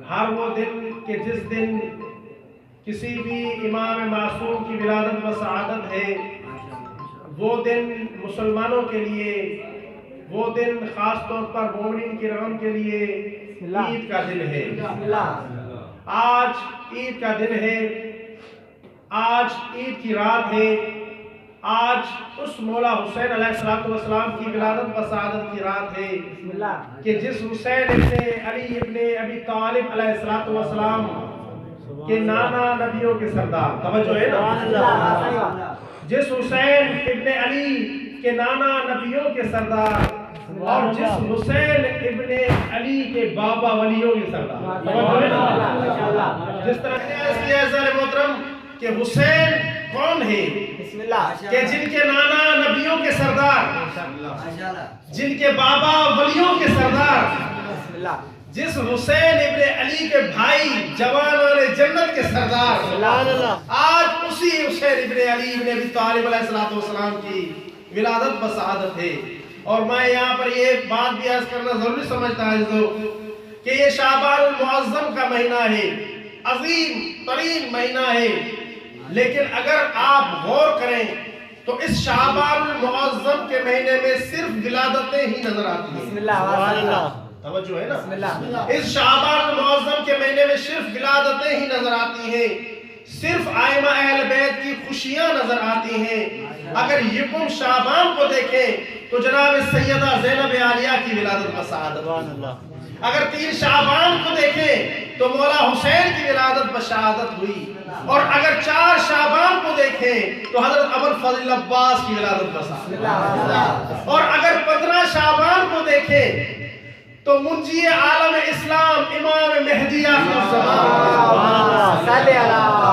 ہر وہ دن کہ جس دن کسی بھی امام معصوم کی ولادت و سعادت ہے، وہ دن مسلمانوں کے لیے، وہ دن خاص طور پر مومنین کرام کے لیے عید کا دن ہے۔ آج عید کا دن ہے، آج عید کی رات ہے، آج اس مولا حسین علیہ السلام کی ولادت و سعادت کی رات ہے کہ جس حسین ابن علی ابن ابی طالب علیہ السلام کے نانا نبیوں کے سردار، توجہ ہے نا، جس حسین ابن علی کے نانا نبیوں کے سردار اور جس حسین ابن علی کے بابا ولیوں کے سردار، توجہ ہے نا، جس طرح کیا عزیزان محترم کہ حسین کون ہے کہ جن کے نانا نبیوں کے سردار، جن کے بابا ولیوں کے سردار، جس حسین ابن علی کے بھائی جوانان جنت کے سردار، آج اسی حسین ابن علی ابن ابی طالب علیہ السلام کی ولادت و سعادت ہے۔ اور میں یہاں پر یہ بات بھی عرض کرنا ضروری سمجھتا ہوں کہ یہ شعبان المعظم کا مہینہ ہے، عظیم ترین مہینہ ہے، لیکن اگر آپ غور کریں تو اس شعبان المعظم کے مہینے میں صرف ولادتیں ہی نظر آتی ہیں۔ بسم اللہ، توجہ ہے نا، اس شعبان المعظم کے مہینے میں صرف ولادتیں ہی نظر آتی ہیں، صرف ائمہ اہل بیت کی خوشیاں نظر آتی ہیں۔ اگر یکم شعبان کو دیکھیں تو جناب سیدہ زینب عالیہ کی ولادت و سعادت، اگر 3 شعبان کو دیکھیں تو مولا حسین کی ولادت و شہادت ہوئی، اور اگر 4 شعبان کو دیکھیں تو حضرت ابو الفضل عباس کی ولادت و سعادت، اور اگر 15 شعبان کو دیکھیں تو منجی عالم اسلام امام مہدی آخر الزمان صلی اللہ،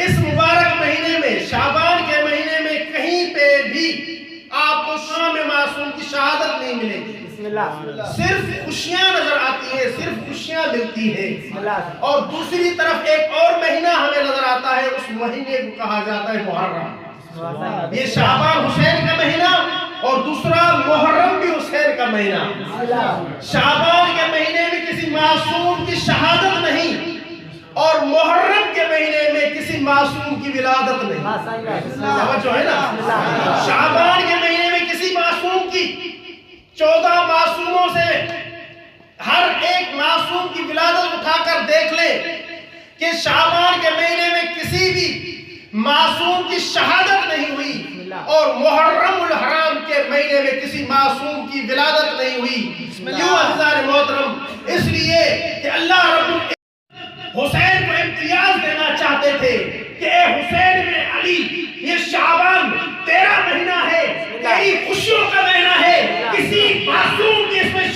اس مبارک مہینے میں، شعبان کے مہینے میں کہیں پہ بھی آپ کو امام معصوم کی شہادت نہیں ملے گی، صرف خوشیاں نظر آتی ہیں، صرف خوشیاں ملتی ہیں۔ اور دوسری طرف ایک اور مہینہ ہمیں نظر آتا ہے، اس مہینے کو کہا جاتا ہے محرم۔ یہ شعبان حسین کا مہینہ اور دوسرا محرم بھی حسین کا مہینہ۔ شعبان کے مہینے میں کسی معصوم کی شہادت نہیں، اور محرم کے مہینے میں کسی معصوم کی ولادت نہیں، توجہ ہے نا۔ شعبان کے مہینے میں کسی معصوم کی 14 معصوموں سے ہر ایک معصوم کی ولادت اٹھا کر دیکھ لیں کہ شعبان کے مہینے میں کسی بھی معصوم کی شہادت نہیں ہوئی، اور محرم الحرام کے مہینے میں کسی معصوم کی ولادت نہیں ہوئی۔ کیوں عزیزان محترم؟ اس لیے کہ اللہ رب حسین کو امتیاز دینا چاہتے تھے کہ اے حسین بن علی، یہ شعبان تیرا مہینہ ہے، تیری خوشیوں کا مہینہ ہے، کسی معصوم کی اس میں